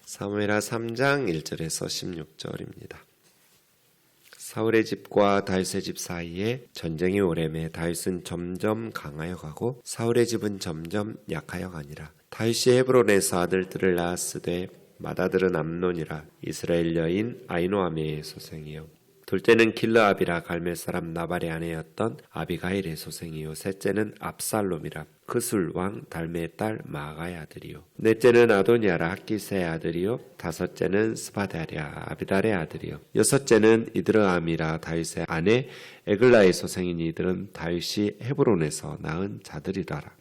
사무엘하 3장 1절에서 16절입니다. 사울의 집과 다윗의 집 사이에 전쟁이 오래매 다윗은 점점 강하여 가고 사울의 집은 점점 약하여 가니라. 다윗이 헤브론에서 아들들을 낳았으되 맏아들은 암논이라 이스라엘 여인 아히노아미의 소생이요 둘째는 길르압이라 갈멜 사람 나발의 아내였던 아비가일의 소생이요 셋째는 압살롬이라 그술 왕 달메의 딸 마아가의 아들이요 넷째는 아도니아라 학기스의 아들이요 다섯째는 스바다랴 아비달의 아들이요 여섯째는 이드르암이라 다윗의 아내 에글라의 소생인 이들은 다윗이 헤브론에서 낳은 자들이라라.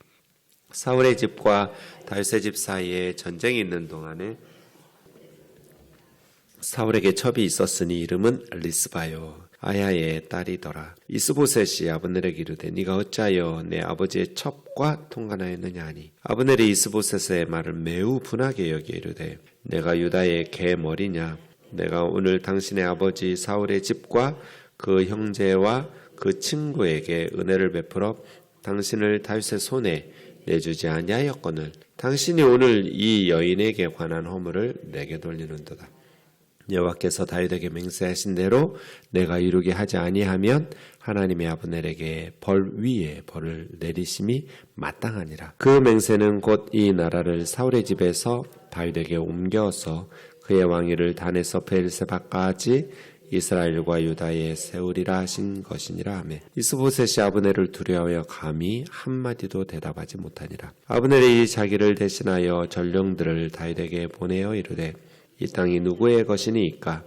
사울의 집과 다윗의 집 사이에 전쟁이 있는 동안에 사울에게 첩이 있었으니 이름은 리스바요 아야의 딸이더라. 이스보셋이 아브넬에게 이르되 네가 어찌하여 내 아버지의 첩과 통관하였느냐 하니 아브넬이 이스보셋의 말을 매우 분하게 여겨 이르되 내가 유다의 개 머리냐 내가 오늘 당신의 아버지 사울의 집과 그 형제와 그 친구에게 은혜를 베풀어 당신을 다윗의 손에 내주지 아니하였거늘 당신이 오늘 이 여인에게 관한 허물을 내게 돌리는도다. 여호와께서 다윗에게 맹세하신 대로 내가 이루게 하지 아니하면 하나님의 아브넬에게 벌 위에 벌을 내리심이 마땅하니라. 그 맹세는 곧 이 나라를 사울의 집에서 다윗에게 옮겨서 그의 왕위를 단에서 베엘세바까지 이스라엘과 유다에 세우리라 하신 것이니라 하매 이스보셋이 아브넬을 두려워하여 감히 한마디도 대답하지 못하니라. 아브넬이 자기를 대신하여 전령들을 다윗에게 보내어 이르되 이 땅이 누구의 것이니이까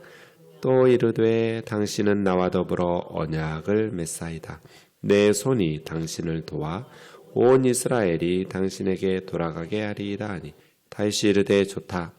또 이르되 당신은 나와 더불어 언약을 맺사이다. 내 손이 당신을 도와 온 이스라엘이 당신에게 돌아가게 하리이다 하니 다윗이 이르되 좋다.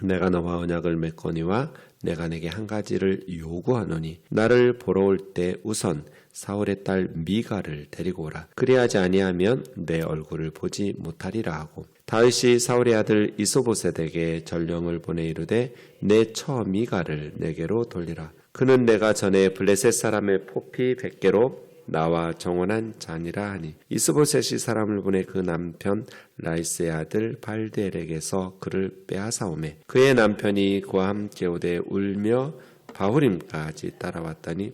내가 너와 언약을 맺거니와 내가 내게 한 가지를 요구하노니 나를 보러 올 때 우선 사울의 딸 미가를 데리고 오라. 그리하지 아니하면 내 얼굴을 보지 못하리라 하고 다윗이 사울의 아들 이스보셋에게 전령을 보내 이르되 내 처 미가를 내게로 돌리라. 그는 내가 전에 블레셋 사람의 포피 100개로 나와 정원한 자니라 하니 이스보셋이 사람을 보내 그 남편 라이스의 아들 발델에게서 그를 빼앗아오매 그의 남편이 그와 함께 오되 울며 바후림까지 따라왔더니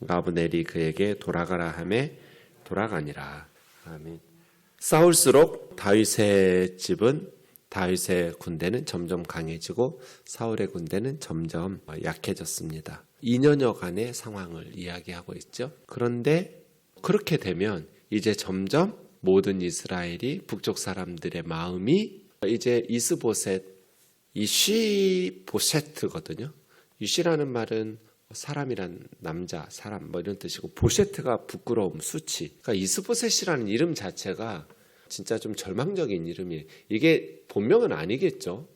아브넬이 그에게 돌아가라 하매 돌아가니라. 아멘. 싸울수록 다윗의 집은 다윗의 군대는 점점 강해지고 사울의 군대는 점점 약해졌습니다. 2년여간의 상황을 이야기하고 있죠. 그런데 그렇게 되면 이제 점점 모든 이스라엘이 북쪽 사람들의 마음이 이제 이스보셋, 이 쉬보셋거든요. 이 쉬라는 말은 사람이란 남자, 사람 뭐 이런 뜻이고 보셋가 부끄러움, 수치. 그러니까 이스보셋이라는 이름 자체가 진짜 좀 절망적인 이름이에요. 이게 본명은 아니겠죠.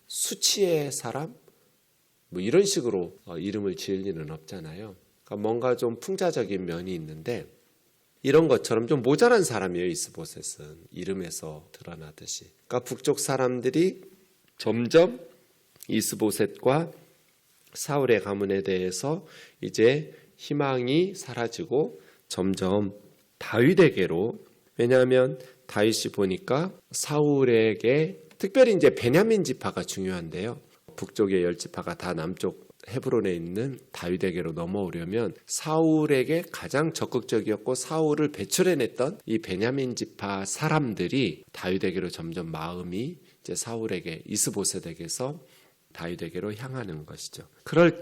수치의 사람? 뭐 이런 식으로 이름을 지을 일은 없잖아요. 그러니까 뭔가 좀 풍자적인 면이 있는데 이런 것처럼 좀 모자란 사람이에요. 이스보셋은 이름에서 드러나듯이. 그러니까 북쪽 사람들이 점점 이스보셋과 사울의 가문에 대해서 이제 희망이 사라지고 점점 다윗에게로, 왜냐하면 다윗이 보니까 사울에게 특별히 이제 베냐민 지파가 중요한데요. 북쪽의 10지파가 다 남쪽 헤브론에 있는 다윗에게로 넘어오려면 사울에게 가장 적극적이었고 사울을 배출해냈던 이 베냐민 지파 사람들이 다윗에게로 점점 마음이 이제 사울에게 이스보셋에게서 다윗에게로 향하는 것이죠. 그럴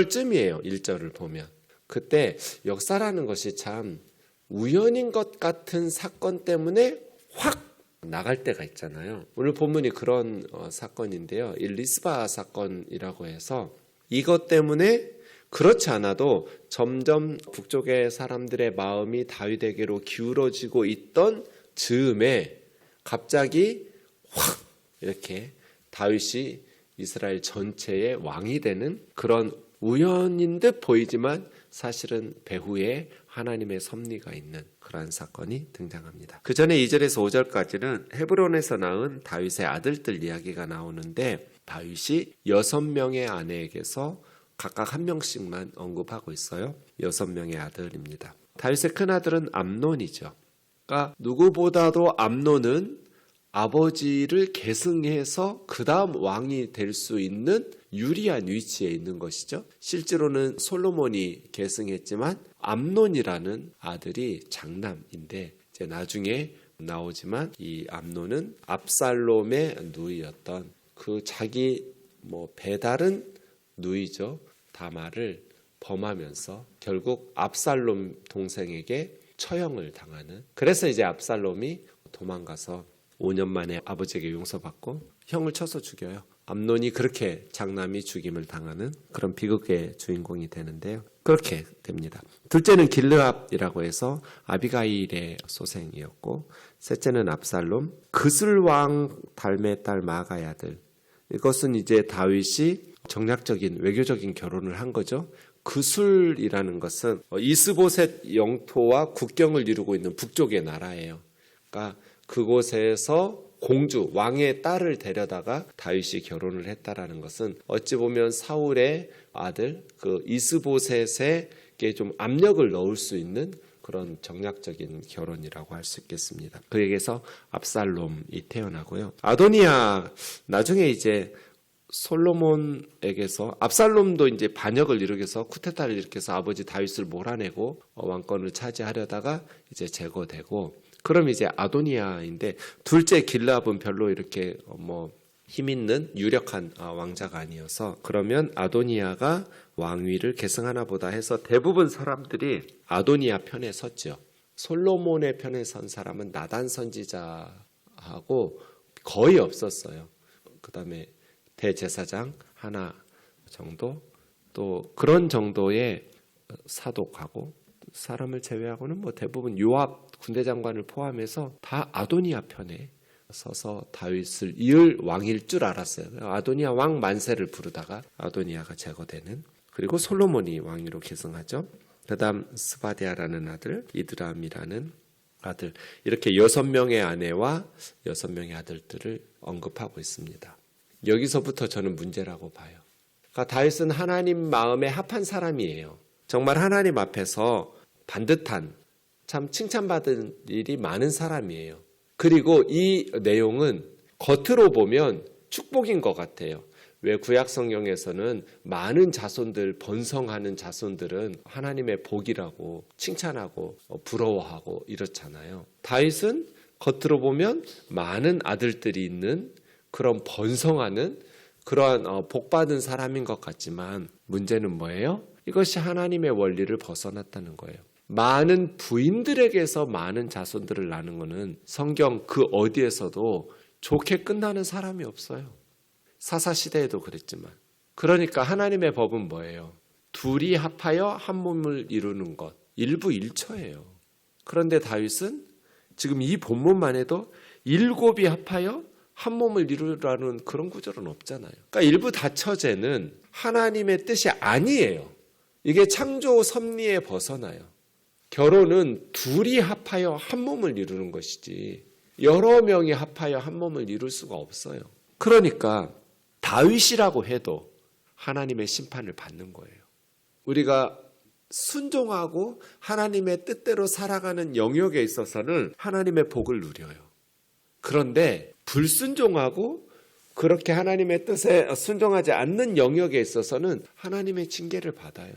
쯤이에요. 1절을 보면. 그때 역사라는 것이 참 우연인 것 같은 사건 때문에 확 나갈 때가 있잖아요. 오늘 본문이 그런 사건인데요. 이 리스바 사건이라고 해서 이것 때문에 그렇지 않아도 점점 북쪽의 사람들의 마음이 다윗에게로 기울어지고 있던 즈음에 갑자기 확 이렇게 다윗이 이스라엘 전체의 왕이 되는 그런 우연인 듯 보이지만 사실은 배후에 하나님의 섭리가 있는 그러한 사건이 등장합니다. 그 전에 2절에서 5절까지는 헤브론에서 낳은 다윗의 아들들 이야기가 나오는데 다윗이 6명의 아내에게서 각각 한 명씩만 언급하고 있어요. 6명의 아들입니다. 다윗의 큰아들은 암논이죠. 그러니까 누구보다도 암논은 아버지를 계승해서 그 다음 왕이 될 수 있는 유리한 위치에 있는 것이죠. 실제로는 솔로몬이 계승했지만 암논이라는 아들이 장남인데 이제 나중에 나오지만 이 암논은 압살롬의 누이였던 그 자기 배다른 누이죠. 다말을 범하면서 결국 압살롬 동생에게 처형을 당하는, 그래서 이제 압살롬이 도망가서 5년 만에 아버지에게 용서받고 형을 쳐서 죽여요. 암논이 그렇게 장남이 죽임을 당하는 그런 비극의 주인공이 되는데요. 그렇게 됩니다. 둘째는 길르압이라고 해서 아비가일의 소생이었고, 셋째는 압살롬, 그슬왕 달메 딸 마아가의 아들. 이것은 이제 다윗이 정략적인 외교적인 결혼을 한 거죠. 그술이라는 것은 이스보셋 영토와 국경을 이루고 있는 북쪽의 나라예요. 그러니까 그곳에서 공주, 왕의 딸을 데려다가 다윗이 결혼을 했다라는 것은 어찌 보면 사울의 아들 그 이스보셋에게 좀 압력을 넣을 수 있는 그런 정략적인 결혼이라고 할 수 있겠습니다. 그에게서 압살롬이 태어나고요. 아도니아, 나중에 이제 솔로몬에게서 압살롬도 이제 반역을 일으켜서 쿠데타를 일으켜서 아버지 다윗을 몰아내고 왕권을 차지하려다가 이제 제거되고, 그럼 이제 아도니아인데, 둘째 길르압은 별로 이렇게 힘 있는 유력한 왕자가 아니어서, 그러면 아도니아가 왕위를 계승하나 보다 해서 대부분 사람들이 아도니아 편에 섰죠. 솔로몬의 편에 선 사람은 나단 선지자하고 거의 없었어요. 그 다음에 대제사장 하나 정도, 또 그런 정도의 사독하고, 사람을 제외하고는 대부분 요압 군대 장관을 포함해서 다 아도니아 편에 서서 다윗을 이을 왕일 줄 알았어요. 아도니아 왕 만세를 부르다가 아도니아가 제거되는, 그리고 솔로몬이 왕위로 계승하죠. 그 다음 스바디아라는 아들, 이드람이라는 아들, 이렇게 6명의 아내와 6명의 아들들을 언급하고 있습니다. 여기서부터 저는 문제라고 봐요. 그러니까 다윗은 하나님 마음에 합한 사람이에요. 정말 하나님 앞에서 반듯한, 참 칭찬받은 일이 많은 사람이에요. 그리고 이 내용은 겉으로 보면 축복인 것 같아요. 왜 구약 성경에서는 많은 자손들, 번성하는 자손들은 하나님의 복이라고 칭찬하고 부러워하고 이렇잖아요. 다윗은 겉으로 보면 많은 아들들이 있는 그런 번성하는 그러한 복받은 사람인 것 같지만, 문제는 뭐예요? 이것이 하나님의 원리를 벗어났다는 거예요. 많은 부인들에게서 많은 자손들을 낳는 것은 성경 그 어디에서도 좋게 끝나는 사람이 없어요. 사사시대에도 그랬지만. 그러니까 하나님의 법은 뭐예요? 둘이 합하여 한 몸을 이루는 것, 일부일처예요. 그런데 다윗은 지금 이 본문만 해도 7이 합하여 한 몸을 이루라는 그런 구절은 없잖아요. 그러니까 일부 다처제는 하나님의 뜻이 아니에요. 이게 창조 섭리에 벗어나요. 결혼은 둘이 합하여 한 몸을 이루는 것이지 여러 명이 합하여 한 몸을 이룰 수가 없어요. 그러니까 다윗이라고 해도 하나님의 심판을 받는 거예요. 우리가 순종하고 하나님의 뜻대로 살아가는 영역에 있어서는 하나님의 복을 누려요. 그런데 불순종하고 그렇게 하나님의 뜻에 순종하지 않는 영역에 있어서는 하나님의 징계를 받아요.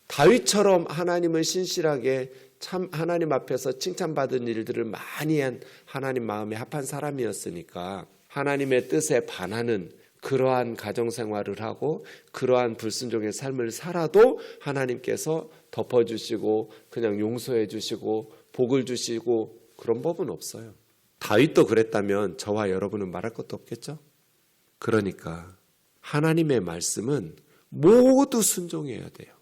다윗처럼 하나님을 신실하게 참 하나님 앞에서 칭찬받은 일들을 많이 한 하나님 마음에 합한 사람이었으니까 하나님의 뜻에 반하는 그러한 가정생활을 하고 그러한 불순종의 삶을 살아도 하나님께서 덮어주시고 그냥 용서해 주시고 복을 주시고 그런 법은 없어요. 다윗도 그랬다면 저와 여러분은 말할 것도 없겠죠? 그러니까 하나님의 말씀은 모두 순종해야 돼요.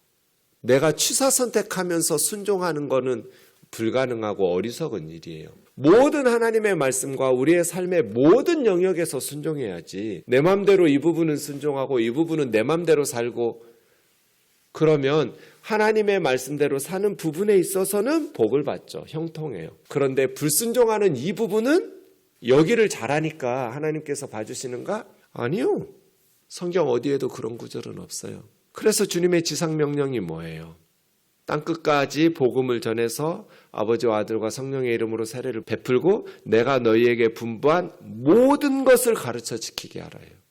내가 취사 선택하면서 순종하는 거는 불가능하고 어리석은 일이에요. 모든 하나님의 말씀과 우리의 삶의 모든 영역에서 순종해야지 내 맘대로 이 부분은 순종하고 이 부분은 내 맘대로 살고 그러면 하나님의 말씀대로 사는 부분에 있어서는 복을 받죠. 형통해요. 그런데 불순종하는 이 부분은 여기를 잘하니까 하나님께서 봐주시는가? 아니요. 성경 어디에도 그런 구절은 없어요. 그래서 주님의 지상명령이 뭐예요? 땅끝까지 복음을 전해서 아버지와 아들과 성령의 이름으로 세례를 베풀고 내가 너희에게 분부한 모든 것을 가르쳐 지키게 하라요.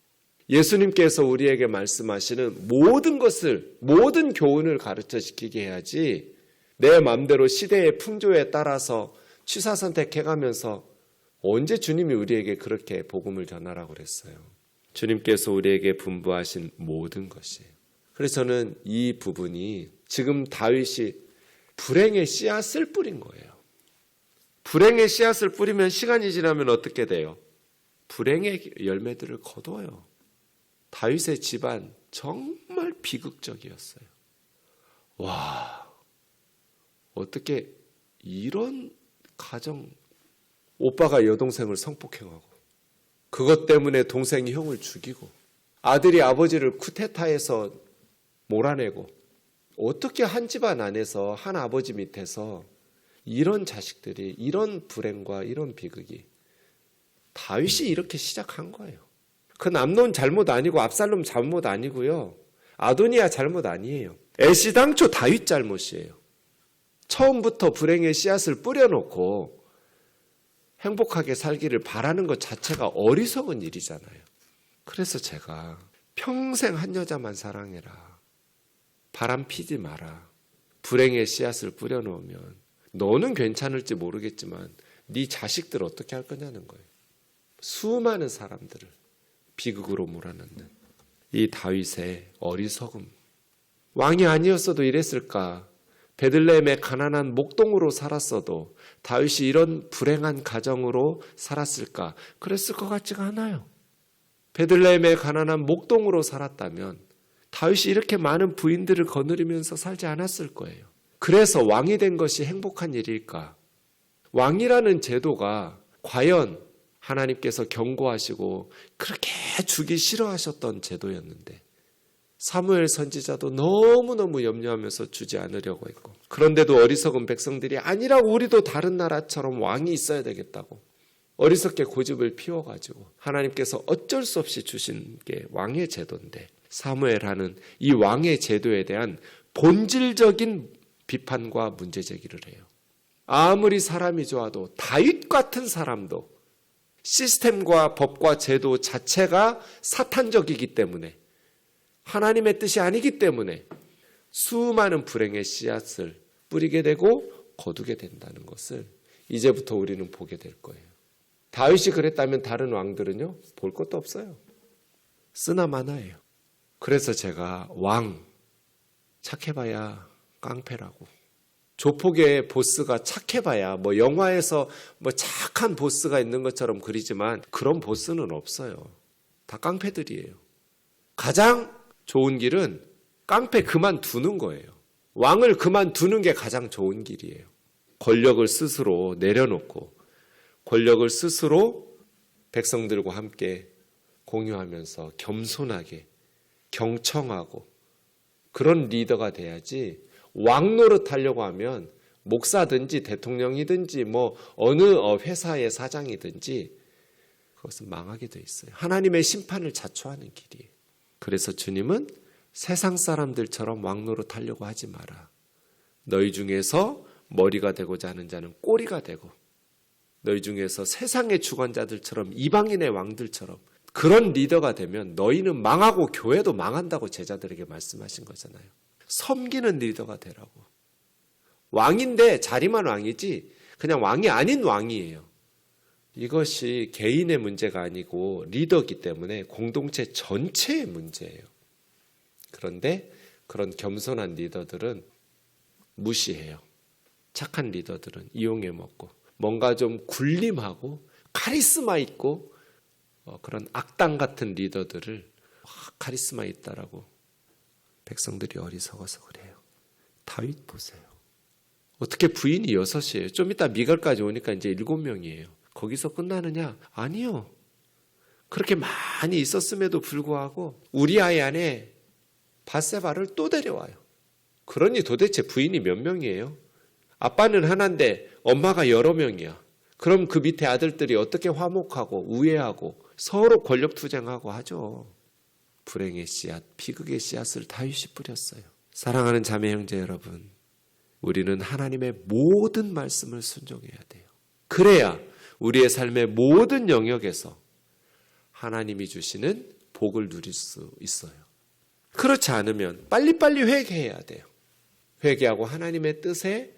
예수님께서 우리에게 말씀하시는 모든 것을, 모든 교훈을 가르쳐 지키게 해야지 내 마음대로 시대의 풍조에 따라서 취사선택해가면서 언제 주님이 우리에게 그렇게 복음을 전하라고 그랬어요. 주님께서 우리에게 분부하신 모든 것이에요. 그래서 저는 이 부분이 지금 다윗이 불행의 씨앗을 뿌린 거예요. 불행의 씨앗을 뿌리면 시간이 지나면 어떻게 돼요? 불행의 열매들을 거둬요. 다윗의 집안 정말 비극적이었어요. 와, 어떻게 이런 가정, 오빠가 여동생을 성폭행하고 그것 때문에 동생이 형을 죽이고 아들이 아버지를 쿠데타해서 몰아내고 어떻게 한 집안 안에서 한 아버지 밑에서 이런 자식들이 이런 불행과 이런 비극이 다윗이 이렇게 시작한 거예요. 그 암논 잘못 아니고 압살롬 잘못 아니고요. 아도니아 잘못 아니에요. 애시당초 다윗 잘못이에요. 처음부터 불행의 씨앗을 뿌려놓고 행복하게 살기를 바라는 것 자체가 어리석은 일이잖아요. 그래서 제가 평생 한 여자만 사랑해라. 바람 피지 마라. 불행의 씨앗을 뿌려놓으면 너는 괜찮을지 모르겠지만 네 자식들 어떻게 할 거냐는 거예요. 수많은 사람들을 비극으로 몰아넣는 이 다윗의 어리석음. 왕이 아니었어도 이랬을까? 베들레헴의 가난한 목동으로 살았어도 다윗이 이런 불행한 가정으로 살았을까? 그랬을 것 같지가 않아요. 베들레헴의 가난한 목동으로 살았다면 다윗이 이렇게 많은 부인들을 거느리면서 살지 않았을 거예요. 그래서 왕이 된 것이 행복한 일일까? 왕이라는 제도가 과연 하나님께서 경고하시고 그렇게 주기 싫어하셨던 제도였는데 사무엘 선지자도 너무너무 염려하면서 주지 않으려고 했고 그런데도 어리석은 백성들이 아니라고 우리도 다른 나라처럼 왕이 있어야 되겠다고 어리석게 고집을 피워가지고 하나님께서 어쩔 수 없이 주신 게 왕의 제도인데 사무엘하는 이 왕의 제도에 대한 본질적인 비판과 문제 제기를 해요. 아무리 사람이 좋아도 다윗 같은 사람도 시스템과 법과 제도 자체가 사탄적이기 때문에 하나님의 뜻이 아니기 때문에 수많은 불행의 씨앗을 뿌리게 되고 거두게 된다는 것을 이제부터 우리는 보게 될 거예요. 다윗이 그랬다면 다른 왕들은요? 볼 것도 없어요. 쓰나마나예요. 그래서 제가 왕 착해봐야 깡패라고 조폭의 보스가 착해봐야 뭐 영화에서 뭐 착한 보스가 있는 것처럼 그리지만 그런 보스는 없어요. 다 깡패들이에요. 가장 좋은 길은 깡패 그만두는 거예요. 왕을 그만두는 게 가장 좋은 길이에요. 권력을 스스로 내려놓고 권력을 스스로 백성들과 함께 공유하면서 겸손하게 경청하고 그런 리더가 돼야지 왕 노릇하려고 하면 목사든지 대통령이든지 뭐 어느 회사의 사장이든지 그것은 망하게 돼 있어요. 하나님의 심판을 자초하는 길이에요. 그래서 주님은 세상 사람들처럼 왕 노릇하려고 하지 마라. 너희 중에서 머리가 되고자 하는 자는 꼬리가 되고 너희 중에서 세상의 주관자들처럼 이방인의 왕들처럼 그런 리더가 되면 너희는 망하고 교회도 망한다고 제자들에게 말씀하신 거잖아요. 섬기는 리더가 되라고. 왕인데 자리만 왕이지 그냥 왕이 아닌 왕이에요. 이것이 개인의 문제가 아니고 리더이기 때문에 공동체 전체의 문제예요. 그런데 그런 겸손한 리더들은 무시해요. 착한 리더들은 이용해 먹고 뭔가 좀 굴림하고 카리스마 있고 그런 악당 같은 리더들을 카리스마 있다라고 백성들이 어리석어서 그래요. 다윗 보세요. 어떻게 부인이 6이에요. 좀 이따 미갈까지 오니까 이제 7명이에요. 거기서 끝나느냐? 아니요. 그렇게 많이 있었음에도 불구하고 우리아의 안에 밧세바를 또 데려와요. 그러니 도대체 부인이 몇 명이에요? 아빠는 하나인데 엄마가 여러 명이야. 그럼 그 밑에 아들들이 어떻게 화목하고 우애하고 서로 권력 투쟁하고 하죠. 불행의 씨앗, 비극의 씨앗을 다윗이 뿌렸어요. 사랑하는 자매 형제 여러분, 우리는 하나님의 모든 말씀을 순종해야 돼요. 그래야 우리의 삶의 모든 영역에서 하나님이 주시는 복을 누릴 수 있어요. 그렇지 않으면 빨리빨리 회개해야 돼요. 회개하고 하나님의 뜻에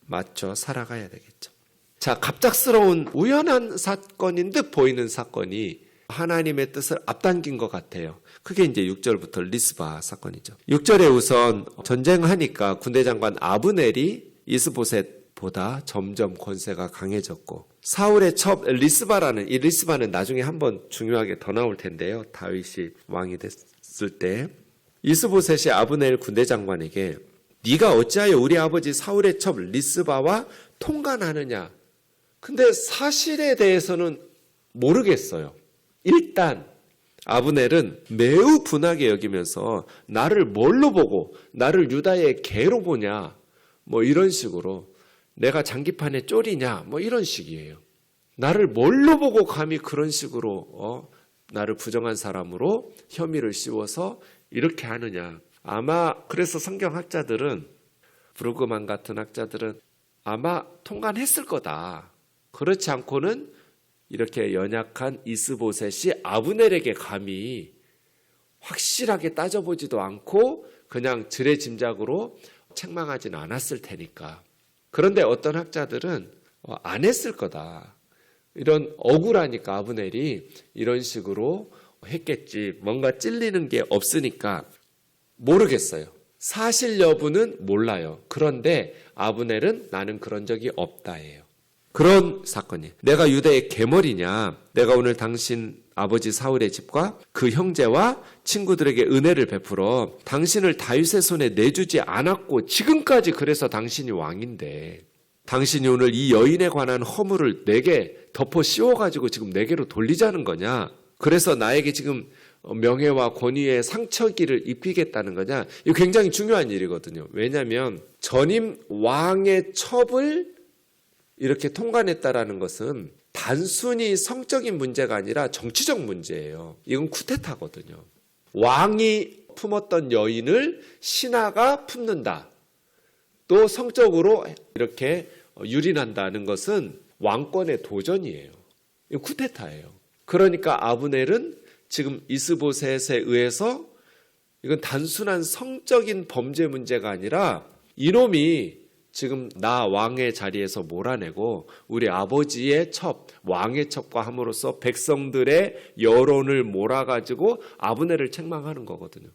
맞춰 살아가야 되겠죠. 자, 갑작스러운 우연한 사건인 듯 보이는 사건이 하나님의 뜻을 앞당긴 것 같아요. 그게 이제 6절부터 리스바 사건이죠. 6절에 우선 전쟁하니까 군대 장관 아브넬이 이스보셋보다 점점 권세가 강해졌고, 사울의 첩 리스바라는, 이 리스바는 나중에 한번 중요하게 더 나올 텐데요. 다윗이 왕이 됐을 때 이스보셋이 아브넬 군대 장관에게 네가 어찌하여 우리 아버지 사울의 첩 리스바와 통관하느냐. 근데 사실에 대해서는 모르겠어요. 일단 아브넬은 매우 분하게 여기면서 나를 뭘로 보고 나를 유다의 개로 보냐, 뭐 이런 식으로, 내가 장기판에 쫄이냐, 뭐 이런 식이에요. 나를 뭘로 보고 감히 그런 식으로 나를 부정한 사람으로 혐의를 씌워서 이렇게 하느냐. 아마 그래서 성경학자들은, 브루그만 같은 학자들은 아마 통관했을 거다. 그렇지 않고는 이렇게 연약한 이스보셋이 아브넬에게 감히 확실하게 따져보지도 않고 그냥 지레짐작으로 책망하지는 않았을 테니까. 그런데 어떤 학자들은 안 했을 거다. 이런 억울하니까 아브넬이 이런 식으로 했겠지. 뭔가 찔리는 게 없으니까. 모르겠어요. 사실 여부는 몰라요. 그런데 아브넬은 나는 그런 적이 없다예요. 그런 사건이에요. 내가 유다의 계머리냐? 내가 오늘 당신 아버지 사울의 집과 그 형제와 친구들에게 은혜를 베풀어 당신을 다윗의 손에 내주지 않았고 지금까지 그래서 당신이 왕인데, 당신이 오늘 이 여인에 관한 허물을 내게 덮어 씌워가지고 지금 내게로 돌리자는 거냐? 그래서 나에게 지금 명예와 권위의 상처기를 입히겠다는 거냐? 이거 굉장히 중요한 일이거든요. 왜냐하면 전임 왕의 첩을 이렇게 통관했다라는 것은 단순히 성적인 문제가 아니라 정치적 문제예요. 이건 쿠데타거든요. 왕이 품었던 여인을 신하가 품는다. 또 성적으로 이렇게 유린한다는 것은 왕권의 도전이에요. 이건 쿠데타예요. 그러니까 아브넬은 지금 이스보셋에 의해서 이건 단순한 성적인 범죄 문제가 아니라 이놈이 지금 나 왕의 자리에서 몰아내고 우리 아버지의 첩, 왕의 첩과 함으로써 백성들의 여론을 몰아가지고 아브넬을 책망하는 거거든요.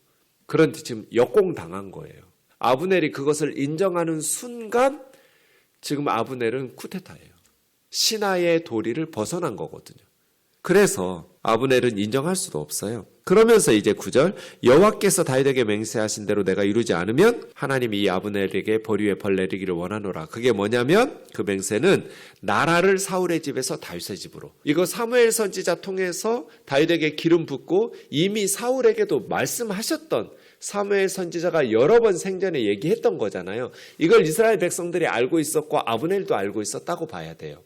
그런데 지금 역공당한 거예요. 아브넬이 그것을 인정하는 순간 지금 아브넬은 쿠데타예요. 신하의 도리를 벗어난 거거든요. 그래서 아브넬은 인정할 수도 없어요. 그러면서 이제 9절, 여호와께서 다윗에게 맹세하신 대로 내가 이루지 않으면 하나님이 이 아브넬에게 보리에 벌 내리기를 원하노라. 그게 뭐냐면 그 맹세는 나라를 사울의 집에서 다윗의 집으로. 이거 사무엘 선지자 통해서 다윗에게 기름 붓고 이미 사울에게도 말씀하셨던 사무엘 선지자가 여러 번 생전에 얘기했던 거잖아요. 이걸 이스라엘 백성들이 알고 있었고 아브넬도 알고 있었다고 봐야 돼요.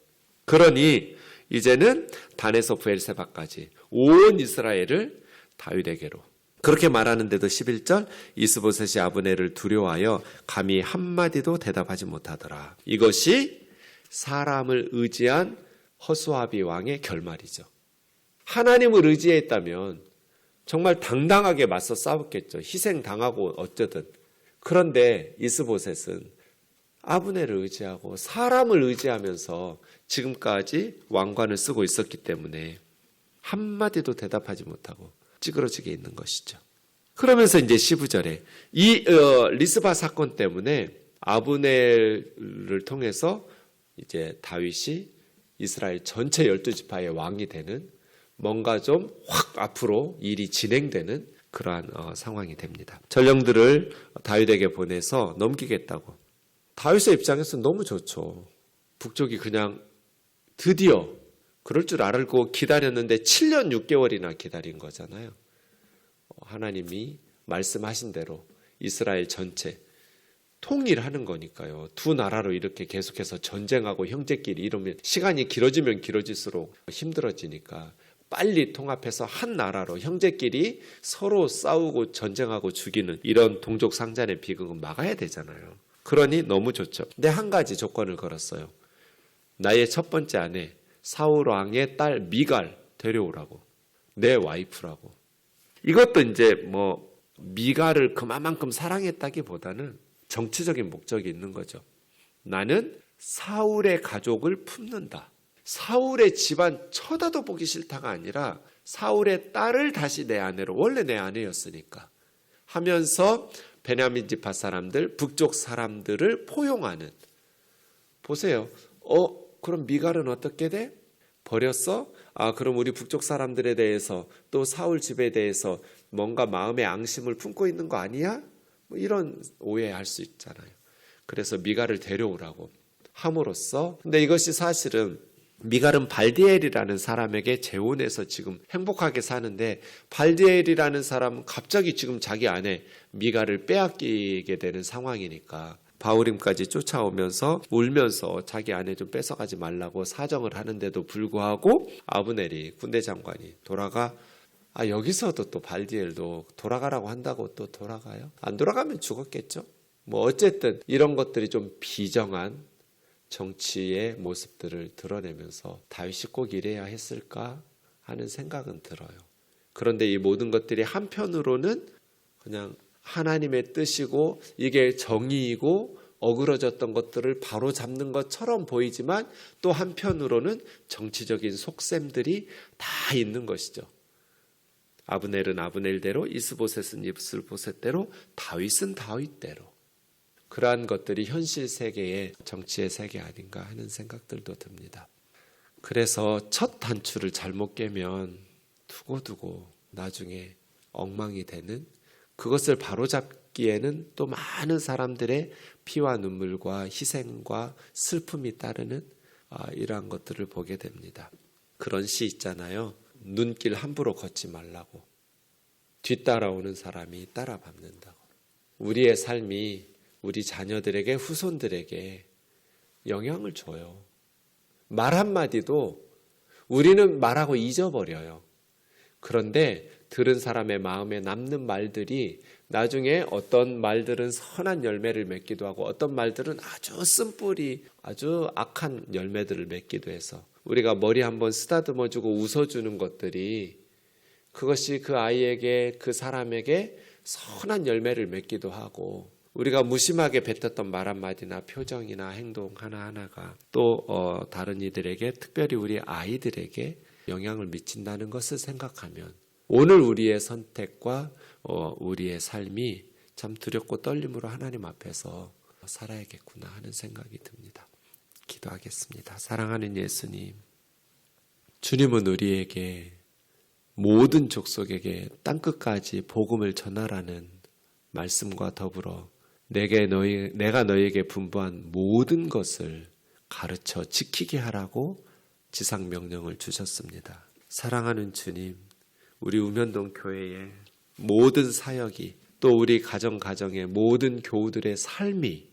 그러니 이제는 단에서 브엘세바까지 온 이스라엘을 다윗에게로. 그렇게 말하는데도 11절, 이스보셋이 아브넬을 두려워하여 감히 한마디도 대답하지 못하더라. 이것이 사람을 의지한 허수아비 왕의 결말이죠. 하나님을 의지했다면 정말 당당하게 맞서 싸웠겠죠. 희생당하고 어쩌든. 그런데 이스보셋은 아브넬을 의지하고 사람을 의지하면서 지금까지 왕관을 쓰고 있었기 때문에 한마디도 대답하지 못하고 찌그러지게 있는 것이죠. 그러면서 이제 15절에 이 리스바 사건 때문에 아브넬을 통해서 이제 다윗이 이스라엘 전체 12지파의 왕이 되는, 뭔가 좀 확 앞으로 일이 진행되는 그러한 상황이 됩니다. 전령들을 다윗에게 보내서 넘기겠다고. 다윗의 입장에서 너무 좋죠. 북쪽이 그냥 드디어 그럴 줄 알고 기다렸는데 7년 6개월이나 기다린 거잖아요. 하나님이 말씀하신 대로 이스라엘 전체 통일하는 거니까요. 두 나라로 이렇게 계속해서 전쟁하고 형제끼리 이러면 시간이 길어지면 길어질수록 힘들어지니까 빨리 통합해서 한 나라로 형제끼리 서로 싸우고 전쟁하고 죽이는 이런 동족 상잔의 비극은 막아야 되잖아요. 그러니 너무 좋죠. 근데 한 가지 조건을 걸었어요. 나의 첫 번째 아내 사울 왕의 딸 미갈 데려오라고. 내 와이프라고. 이것도 이제 뭐 미갈을 그만큼 사랑했다기보다는 정치적인 목적이 있는 거죠. 나는 사울의 가족을 품는다. 사울의 집안 쳐다도 보기 싫다가 아니라 사울의 딸을 다시 내 아내로, 원래 내 아내였으니까 하면서 베냐민 지파 사람들, 북쪽 사람들을 포용하는. 보세요. 그럼 미갈은 어떻게 돼? 버렸어? 그럼 우리 북쪽 사람들에 대해서 또 사울 집에 대해서 뭔가 마음의 앙심을 품고 있는 거 아니야? 뭐 이런 오해할 수 있잖아요. 그래서 미갈을 데려오라고 함으로써, 근데 이것이 사실은 미갈은 발디엘이라는 사람에게 재혼해서 지금 행복하게 사는데, 발디엘이라는 사람은 갑자기 지금 자기 아내 미갈을 빼앗기게 되는 상황이니까 바울임까지 쫓아오면서 울면서 자기 아내 좀 뺏어가지 말라고 사정을 하는데도 불구하고 아브넬이 군대 장관이 돌아가. 여기서도 또 발디엘도 돌아가라고 한다고 또 돌아가요? 안 돌아가면 죽었겠죠. 뭐 어쨌든 이런 것들이 좀 비정한 정치의 모습들을 드러내면서 다윗이 꼭 이래야 했을까 하는 생각은 들어요. 그런데 이 모든 것들이 한편으로는 그냥 하나님의 뜻이고 이게 정의이고 어그러졌던 것들을 바로 잡는 것처럼 보이지만, 또 한편으로는 정치적인 속셈들이 다 있는 것이죠. 아브넬은 아브넬대로, 이스보셋은 이스보셋대로, 다윗은 다윗대로. 그러한 것들이 현실 세계의 정치의 세계 아닌가 하는 생각들도 듭니다. 그래서 첫 단추를 잘못 깨면 두고두고 나중에 엉망이 되는, 그것을 바로잡기에는 또 많은 사람들의 피와 눈물과 희생과 슬픔이 따르는 이러한 것들을 보게 됩니다. 그런 시 있잖아요. 눈길 함부로 걷지 말라고. 뒤따라오는 사람이 따라밟는다고. 우리의 삶이 우리 자녀들에게, 후손들에게 영향을 줘요. 말 한마디도 우리는 말하고 잊어버려요. 그런데 들은 사람의 마음에 남는 말들이 나중에 어떤 말들은 선한 열매를 맺기도 하고 어떤 말들은 아주 쓴뿌리, 아주 악한 열매들을 맺기도 해서, 우리가 머리 한번 쓰다듬어주고 웃어주는 것들이 그것이 그 아이에게, 그 사람에게 선한 열매를 맺기도 하고, 우리가 무심하게 뱉었던 말 한마디나 표정이나 행동 하나하나가 또 다른 이들에게, 특별히 우리 아이들에게 영향을 미친다는 것을 생각하면 오늘 우리의 선택과 우리의 삶이 참 두렵고 떨림으로 하나님 앞에서 살아야겠구나 하는 생각이 듭니다. 기도하겠습니다. 사랑하는 예수님, 주님은 우리에게, 모든 족속에게 땅끝까지 복음을 전하라는 말씀과 더불어 내가 너희에게 분부한 모든 것을 가르쳐 지키게 하라고 지상명령을 주셨습니다. 사랑하는 주님, 우리 우면동 교회의 모든 사역이, 또 우리 가정의 모든 교우들의 삶이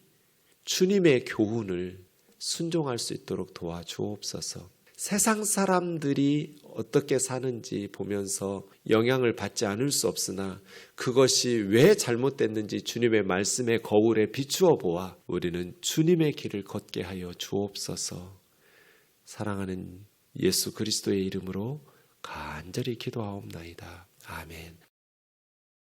주님의 교훈을 순종할 수 있도록 도와주옵소서. 세상 사람들이 어떻게 사는지 보면서 영향을 받지 않을 수 없으나 그것이 왜 잘못됐는지 주님의 말씀의 거울에 비추어 보아 우리는 주님의 길을 걷게 하여 주옵소서. 사랑하는 예수 그리스도의 이름으로 간절히 기도하옵나이다. 아멘.